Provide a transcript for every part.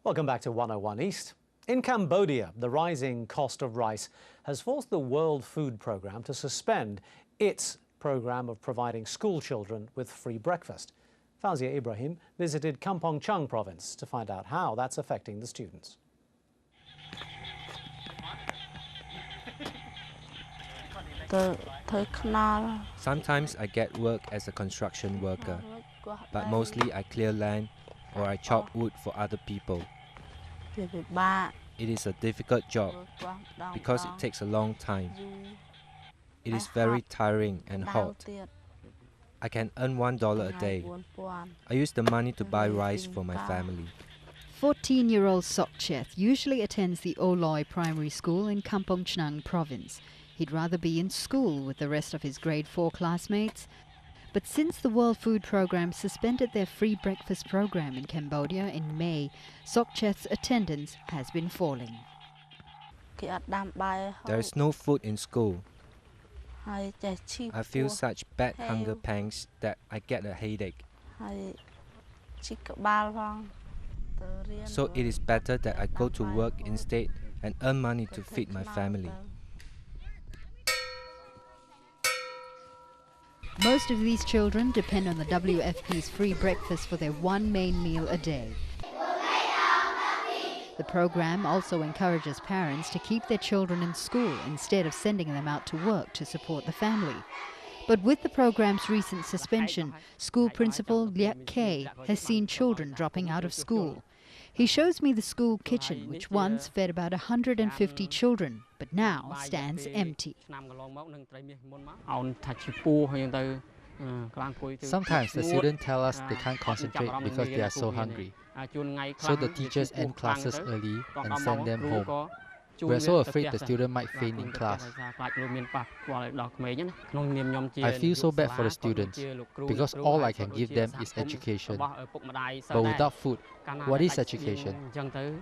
Welcome back to 101 East. In Cambodia, the rising cost of rice has forced the World Food Programme to suspend its programme of providing school children with free breakfast. Fawzia Ibrahim visited Kampong Chang province to find out how that's affecting the students. Sometimes I get work as a construction worker, but mostly I clear land or I chop wood for other people. It is a difficult job because it takes a long time. It is very tiring and hot. I can earn $1 a day. I use the money to buy rice for my family. 14-year-old Sokcheth usually attends the Oloi Primary School in Kampong Chang province. He'd rather be in school with the rest of his grade 4 classmates. But since the World Food Programme suspended their free breakfast program in Cambodia in May, Sokcheth's attendance has been falling. There is no food in school. I feel such bad hunger pangs that I get a headache. So it is better that I go to work instead and earn money to feed my family. Most of these children depend on the WFP's free breakfast for their one main meal a day. The program also encourages parents to keep their children in school instead of sending them out to work to support the family. But with the program's recent suspension, school principal Liak K has seen children dropping out of school. He shows me the school kitchen, which once fed about 150 children, but now stands empty. Sometimes the students tell us they can't concentrate because they are so hungry. So the teachers end classes early and send them home. We are so afraid the student might faint in class. I feel so bad for the students because all I can give them is education. But without food, what is education? The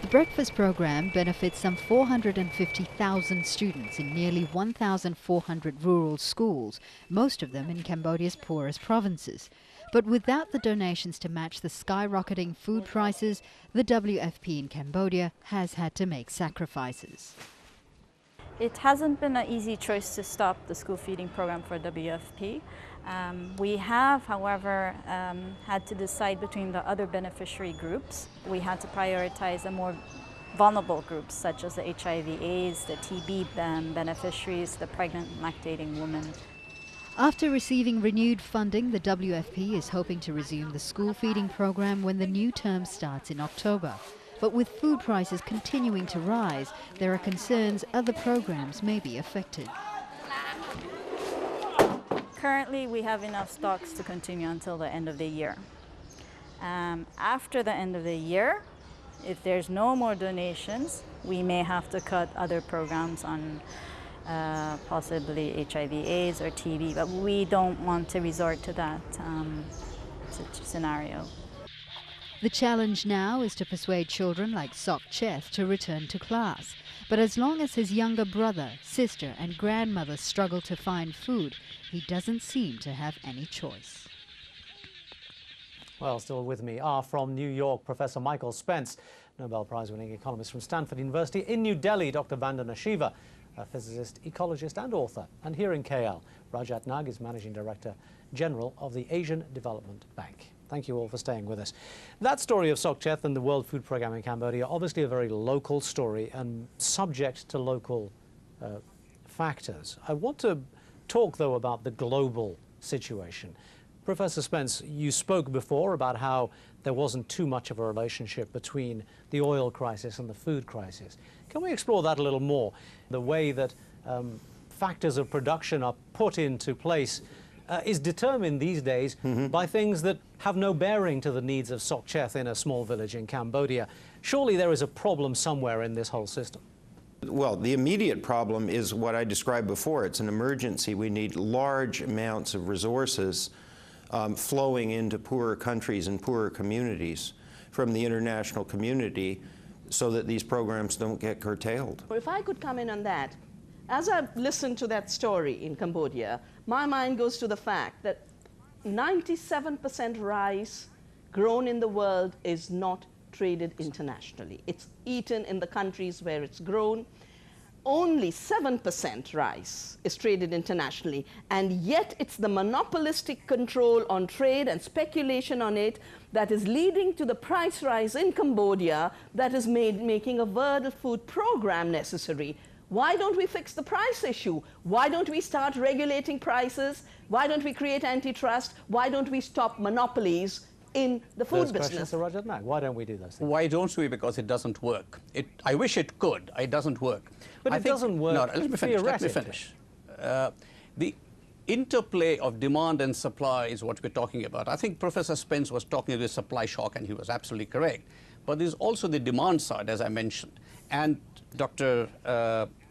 breakfast program benefits some 450,000 students in nearly 1,400 rural schools, most of them in Cambodia's poorest provinces. But without the donations to match the skyrocketing food prices, the WFP in Cambodia has had to make sacrifices. It hasn't been an easy choice to stop the school feeding program for WFP. We have, however, had to decide between the other beneficiary groups. We had to prioritize the more vulnerable groups, such as the HIV/AIDS, the TB beneficiaries, the pregnant and lactating women. After receiving renewed funding, the WFP is hoping to resume the school feeding program when the new term starts in October. But with food prices continuing to rise, there are concerns other programs may be affected. Currently, we have enough stocks to continue until the end of the year. After the end of the year, if there's no more donations, we may have to cut other programs on possibly HIV/AIDS or TB, but we don't want to resort to that scenario. The challenge now is to persuade children like Sokcheth to return to class. But as long as his younger brother, sister and grandmother struggle to find food, he doesn't seem to have any choice. Well, still with me are from New York, Professor Michael Spence, Nobel Prize-winning economist from Stanford University. In New Delhi, Dr. Vandana Shiva, a physicist, ecologist and author. And here in KL, Rajat Nag is Managing Director General of the Asian Development Bank. Thank you all for staying with us. That story of Sokcheth and the World Food Programme in Cambodia, obviously a very local story and subject to local factors. I want to talk, though, about the global situation. Professor Spence, you spoke before about how there wasn't too much of a relationship between the oil crisis and the food crisis. Can we explore that a little more? The way that factors of production are put into place is determined these days by things that have no bearing to the needs of Sokcheth in a small village in Cambodia. Surely there is a problem somewhere in this whole system. Well, the immediate problem is what I described before. It's an emergency. We need large amounts of resources flowing into poorer countries and poorer communities from the international community so that these programs don't get curtailed. If I could come in on that, as I've listened to that story in Cambodia, my mind goes to the fact that 97% rice grown in the world is not traded internationally. It's eaten in the countries where it's grown. Only 7% rice is traded internationally, and yet it's the monopolistic control on trade and speculation on it that is leading to the price rise in Cambodia that is making a World Food Program necessary. Why don't we fix the price issue? Why don't we start regulating prices? Why don't we create antitrust? Why don't we stop monopolies in the food business? Rajat Nag, why don't we do those things? Why don't we? Because it doesn't work. I wish it could. It doesn't work. But it doesn't work. No, let me finish. The interplay of demand and supply is what we're talking about. I think Professor Spence was talking about the supply shock, and he was absolutely correct. But there's also the demand side, as I mentioned. And Dr.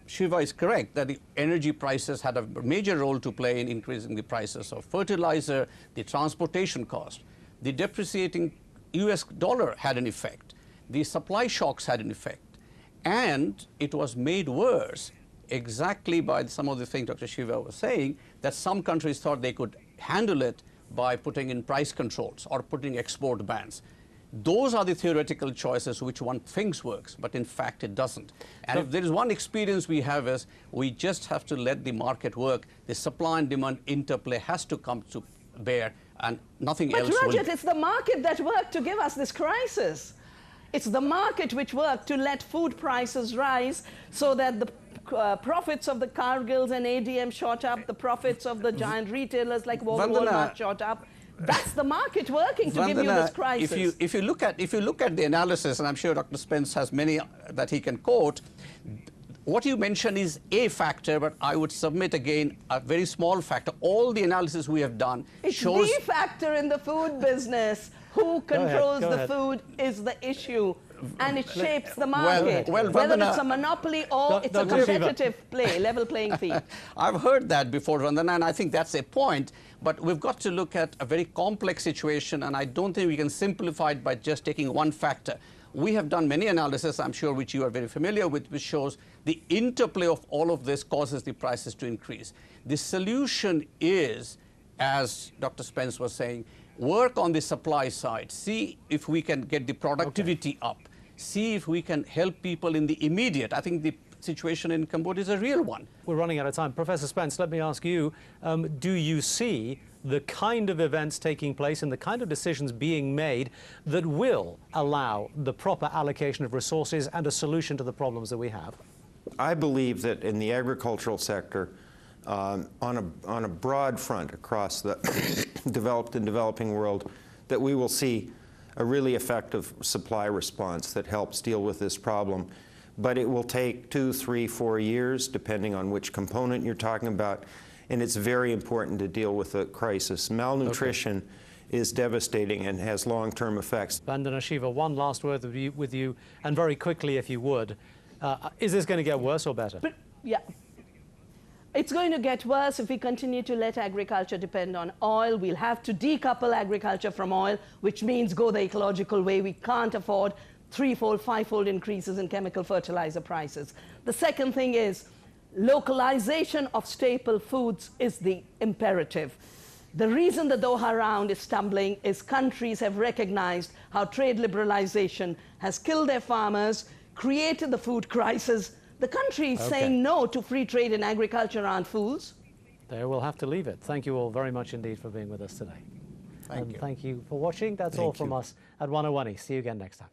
Shiva is correct that the energy prices had a major role to play in increasing the prices of fertilizer, the transportation cost. The depreciating US dollar had an effect. The supply shocks had an effect. And it was made worse exactly by some of the things Dr. Shiva was saying, that some countries thought they could handle it by putting in price controls or putting export bans. Those are the theoretical choices which one thinks works, but in fact it doesn't. And if there is one experience we have is we just have to let the market work. The supply and demand interplay has to come to bear, and nothing else will. But Rajat, it's the market that worked to give us this crisis. It's the market which worked to let food prices rise so that the profits of the Cargills and ADM shot up, the profits of the giant retailers like Walmart shot up. That's the market working to give you this crisis. If you look at the analysis, and I'm sure Dr. Spence has many that he can quote, what you mentioned is a factor, but I would submit again a very small factor. All the analysis we have done shows... It's the factor in the food business. Who controls the food is the issue, and it shapes the market. Whether it's a monopoly or it's a competitive play, level playing field. I've heard that before, Vandana, and I think that's a point. But we've got to look at a very complex situation, and I don't think we can simplify it by just taking one factor. We have done many analysis, I'm sure, which you are very familiar with, which shows the interplay of all of this causes the prices to increase. The solution is, as Dr. Spence was saying, work on the supply side, see if we can get the productivity up, see if we can help people in the immediate. I think the situation in Cambodia is a real one. We're running out of time. Professor Spence, let me ask you, do you see the kind of events taking place and the kind of decisions being made that will allow the proper allocation of resources and a solution to the problems that we have? I believe that in the agricultural sector, on a broad front across the developed and developing world, that we will see a really effective supply response that helps deal with this problem. But it will take 2, 3, 4 years, depending on which component you're talking about, and it's very important to deal with the crisis. Malnutrition is devastating and has long-term effects. Vandana Shiva, one last word with you, and very quickly, if you would. Is this going to get worse or better? Yeah. It's going to get worse if we continue to let agriculture depend on oil. We'll have to decouple agriculture from oil, which means go the ecological way. We can't afford 3-fold, 5-fold increases in chemical fertilizer prices. The second thing is localization of staple foods is the imperative. The reason the Doha round is stumbling is countries have recognized how trade liberalization has killed their farmers, created the food crisis. The countries saying no to free trade in agriculture aren't fools. There we'll have to leave it. Thank you all very much indeed for being with us today. Thank you. Thank you for watching. That's all from us at 101. See you again next time.